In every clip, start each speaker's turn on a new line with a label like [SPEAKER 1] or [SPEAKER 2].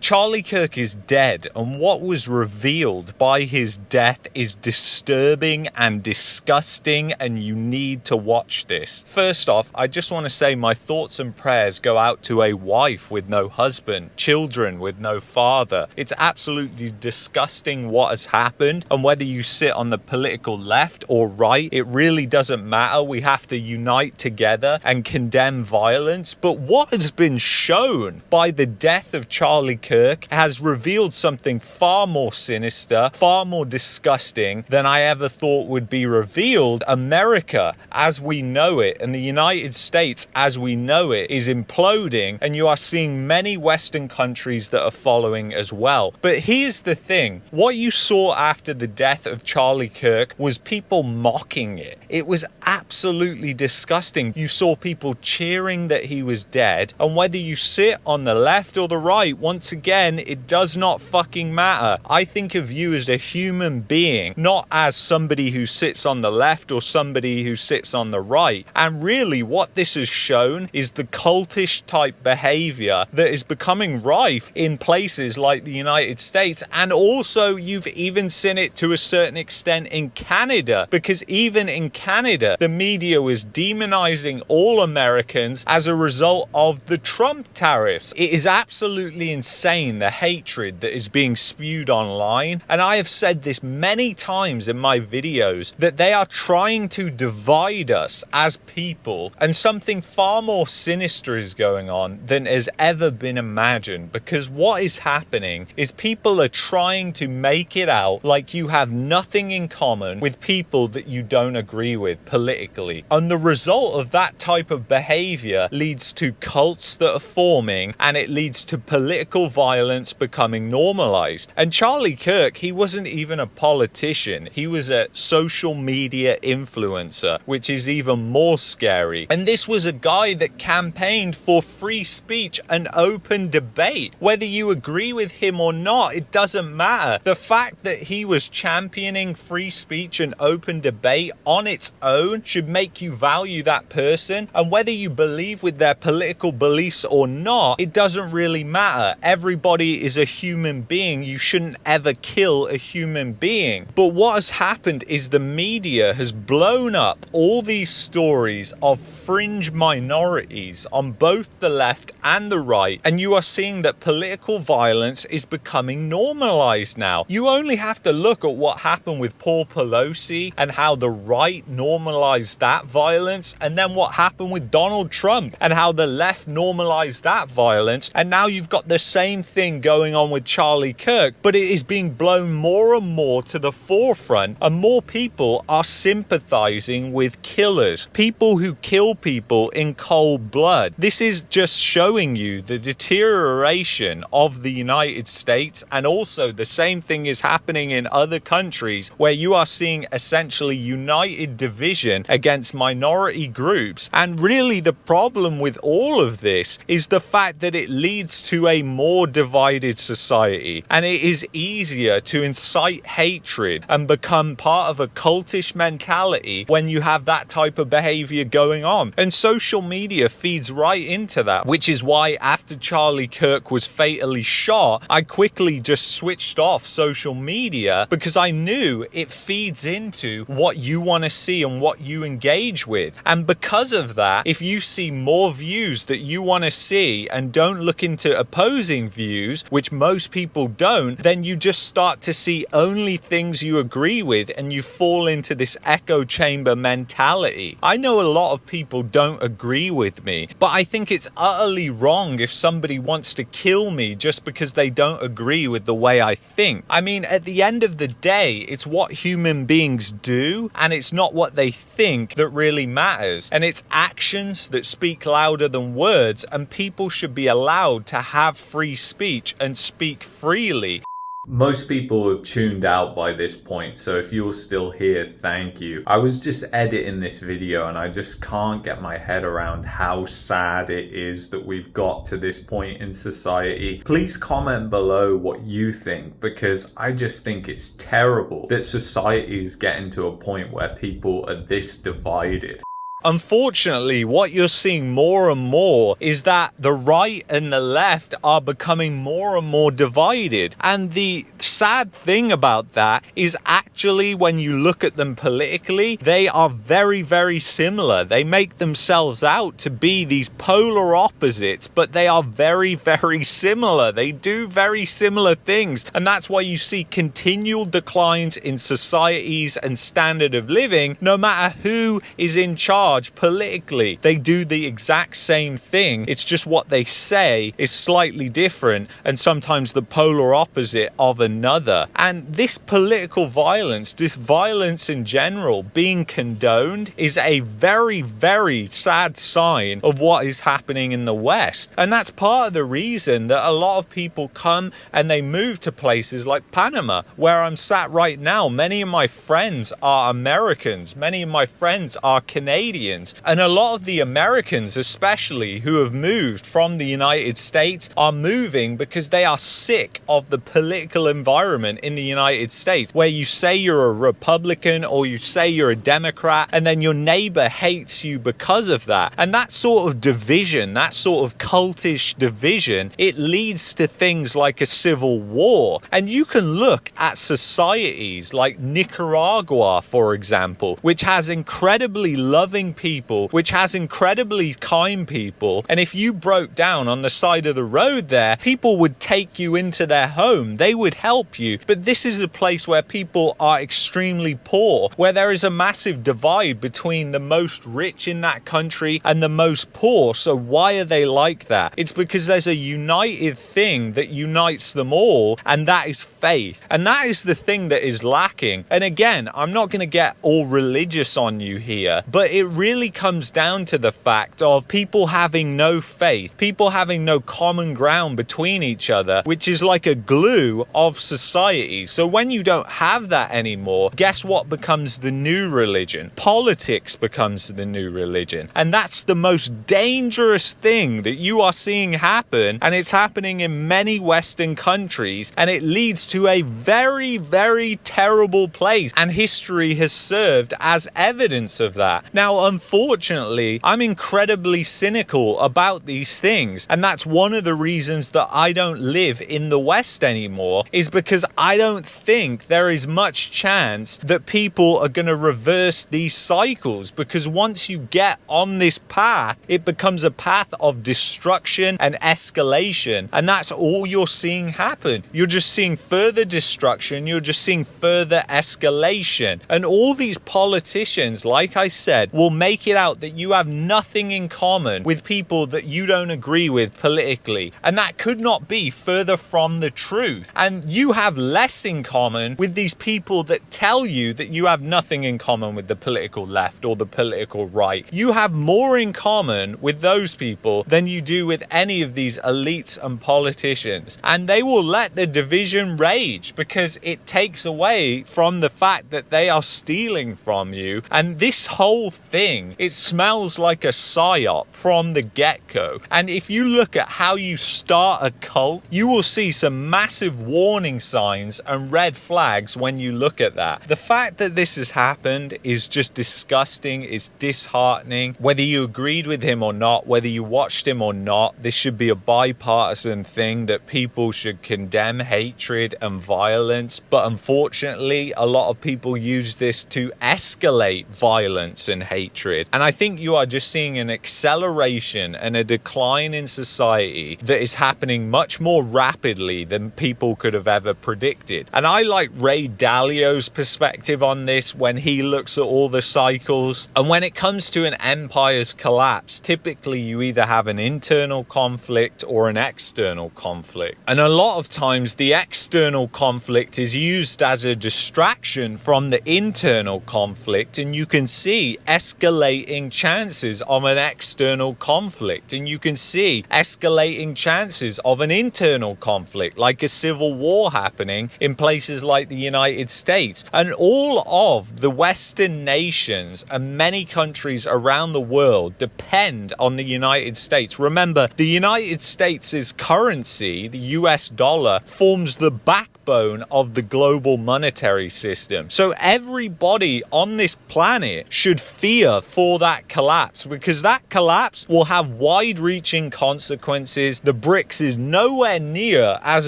[SPEAKER 1] Charlie Kirk is dead, and what was revealed by his death is disturbing and disgusting, and you need to watch this. First off, I just want to say my thoughts and prayers go out to a wife with no husband, children with no father. It's absolutely disgusting what has happened, and whether you sit on the political left or right, it really doesn't matter. We have to unite together and condemn violence. But what has been shown by the death of Charlie Kirk has revealed something far more sinister, far more disgusting than I ever thought would be revealed. America, as we know it, and the United States, as we know it, is imploding, and you are seeing many Western countries that are following as well. But here's the thing. What you saw after the death of Charlie Kirk was people mocking it. It was absolutely disgusting. You saw people cheering that he was dead, and whether you sit on the left or the right, once again, it does not fucking matter. I think of you as a human being, not as somebody who sits on the left or somebody who sits on the right. And really what this has shown is the cultish type behavior that is becoming rife in places like the United States, and also you've even seen it to a certain extent in Canada, because even in Canada the media was demonizing all Americans as a result of the Trump tariffs. It is absolutely insane, the hatred that is being spewed online, and I have said this many times in my videos, that they are trying to divide us as people, and something far more sinister is going on than has ever been imagined, because what is happening is people are trying to make it out like you have nothing in common with people that you don't agree with politically, and the result of that type of behavior leads to cults that are forming, and it leads to political violence becoming normalized. And Charlie Kirk, he wasn't even a politician, he was a social media influencer, which is even more scary. And this was a guy that campaigned for free speech and open debate. Whether you agree with him or not, it doesn't matter. The fact that he was championing free speech and open debate on its own should make you value that person, and whether you believe with their political beliefs or not, it doesn't really matter. Everybody is a human being. You shouldn't ever kill a human being. But what has happened is the media has blown up all these stories of fringe minorities on both the left and the right, and you are seeing that political violence is becoming normalized now. You only have to look at what happened with Paul Pelosi and how the right normalized that violence, and then what happened with Donald Trump and how the left normalized that violence, and now you've got the same thing going on with Charlie Kirk, but it is being blown more and more to the forefront, and more people are sympathizing with killers, people who kill people in cold blood. This is just showing you the deterioration of the United States, and also the same thing is happening in other countries where you are seeing essentially united division against minority groups. And really the problem with all of this is the fact that it leads to a more divided society, and it is easier to incite hatred and become part of a cultish mentality when you have that type of behavior going on. And social media feeds right into that, which is why after Charlie Kirk was fatally shot, I quickly just switched off social media, because I knew it feeds into what you want to see and what you engage with. And because of that, if you see more views that you want to see and don't look into opposing views, which most people don't, then you just start to see only things you agree with, and you fall into this echo chamber mentality. I know a lot of people don't agree with me, but I think it's utterly wrong if somebody wants to kill me just because they don't agree with the way I think. I mean, at the end of the day, it's what human beings do, and it's not what they think that really matters, and it's actions that speak louder than words, and people should be allowed to have free speech and speak freely. Most people have tuned out by this point, so if you're still here, thank you. I was just editing this video and I just can't get my head around how sad it is that we've got to this point in society. Please comment below what you think, because I just think it's terrible that society is getting to a point where people are this divided. Unfortunately, what you're seeing more and more is that the right and the left are becoming more and more divided. And the sad thing about that is actually when you look at them politically, they are very, very similar. They make themselves out to be these polar opposites, but they are very, very similar. They do very similar things. And that's why you see continual declines in societies and standard of living, no matter who is in charge politically. They do the exact same thing. It's just what they say is slightly different and sometimes the polar opposite of another. And this political violence, this violence in general being condoned, is a very, very sad sign of what is happening in the West. And that's part of the reason that a lot of people come and they move to places like Panama, where I'm sat right now. Many of my friends are Americans. Many of my friends are Canadians. And a lot of the Americans, especially, who have moved from the United States, are moving because they are sick of the political environment in the United States, where you say you're a Republican or you say you're a Democrat, and then your neighbor hates you because of that. And that sort of division, that sort of cultish division, it leads to things like a civil war. And you can look at societies like Nicaragua, for example, which has incredibly loving people, which has incredibly kind people, and if you broke down on the side of the road there, people would take you into their home, they would help you. But this is a place where people are extremely poor, where there is a massive divide between the most rich in that country and the most poor. So why are they like that? It's because there's a united thing that unites them all, and that is faith. And that is the thing that is lacking. And again, I'm not going to get all religious on you here, but it really comes down to the fact of people having no faith, people having no common ground between each other, which is like a glue of society. So when you don't have that anymore, guess what becomes the new religion? Politics becomes the new religion. And that's the most dangerous thing that you are seeing happen, and it's happening in many Western countries, and it leads to a very, very terrible place, and history has served as evidence of that. Now, unfortunately, I'm incredibly cynical about these things, and that's one of the reasons that I don't live in the West anymore, is because I don't think there is much chance that people are going to reverse these cycles, because once you get on this path, it becomes a path of destruction and escalation, and that's all you're seeing happen. You're just seeing further destruction, you're just seeing further escalation, and all these politicians, like I said, will make it out that you have nothing in common with people that you don't agree with politically, and that could not be further from the truth. And you have less in common with these people that tell you that you have nothing in common with the political left or the political right. You have more in common with those people than you do with any of these elites and politicians, and they will let the division rage because it takes away from the fact that they are stealing from you. And this whole thing, it smells like a psyop from the get-go. And if you look at how you start a cult, you will see some massive warning signs and red flags when you look at that. The fact that this has happened is just disgusting, it's disheartening. Whether you agreed with him or not, whether you watched him or not, this should be a bipartisan thing, that people should condemn hatred and violence. But unfortunately, a lot of people use this to escalate violence and hatred. And I think you are just seeing an acceleration and a decline in society that is happening much more rapidly than people could have ever predicted. And I like Ray Dalio's perspective on this when he looks at all the cycles. And when it comes to an empire's collapse, typically you either have an internal conflict or an external conflict. And a lot of times the external conflict is used as a distraction from the internal conflict, and you can see escalating chances of an external conflict, and you can see escalating chances of an internal conflict, like a civil war happening in places like the United States. And all of the Western nations and many countries around the world depend on the United States. Remember, the United States' currency, the US dollar, forms the backbone backbone of the global monetary system. So everybody on this planet should fear for that collapse, because that collapse will have wide-reaching consequences. The BRICS is nowhere near as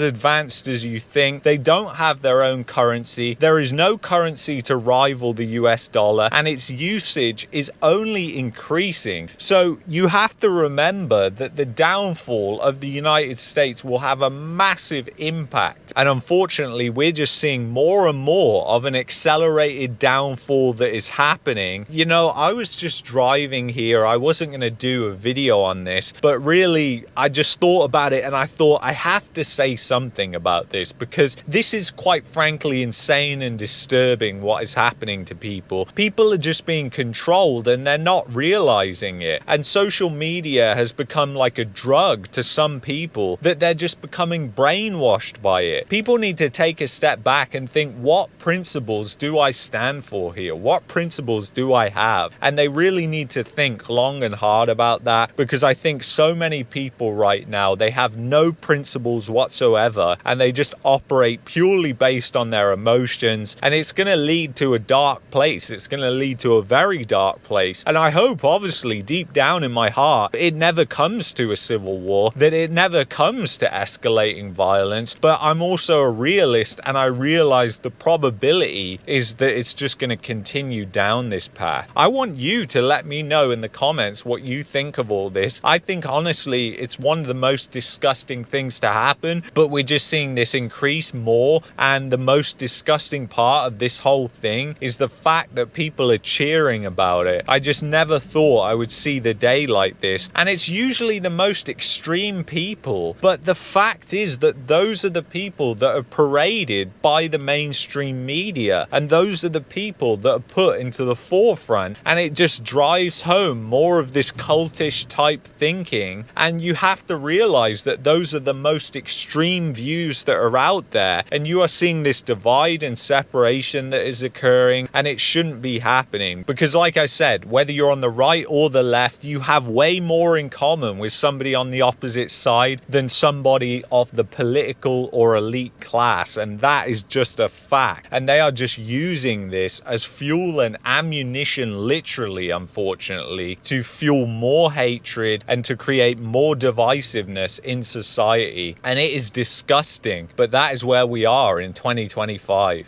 [SPEAKER 1] advanced as you think. They don't have their own currency. There is no currency to rival the US dollar, and its usage is only increasing. So you have to remember that the downfall of the United States will have a massive impact. And unfortunately, we're just seeing more and more of an accelerated downfall that is happening. You know, I was just driving here. I wasn't going to do a video on this, but really, I just thought about it and I thought I have to say something about this, because this is quite frankly insane and disturbing what is happening to people. People are just being controlled and they're not realizing it. And social media has become like a drug to some people, that they're just becoming brainwashed by it. People need to take a step back and think, what principles do I stand for here? What principles do I have? And they really need to think long and hard about that, because I think so many people right now, they have no principles whatsoever and they just operate purely based on their emotions, and it's going to lead to a dark place. It's going to lead to a very dark place. And I hope, obviously, deep down in my heart, it never comes to a civil war, that it never comes to escalating violence. But I'm also a realist, and I realize the probability is that it's just going to continue down this path. I want you to let me know in the comments what you think of all this. I think honestly it's one of the most disgusting things to happen, but we're just seeing this increase more. And the most disgusting part of this whole thing is the fact that people are cheering about it. I just never thought I would see the day like this, and it's usually the most extreme people. But the fact is that those are the people that are paraded by the mainstream media, and those are the people that are put into the forefront, and it just drives home more of this cultish type thinking. And you have to realize that those are the most extreme views that are out there, and you are seeing this divide and separation that is occurring, and it shouldn't be happening, because like I said, whether you're on the right or the left, you have way more in common with somebody on the opposite side than somebody of the political or elite class, and that is just a fact. And they are just using this as fuel and ammunition, literally, unfortunately, to fuel more hatred and to create more divisiveness in society. And it is disgusting, but that is where we are in 2025.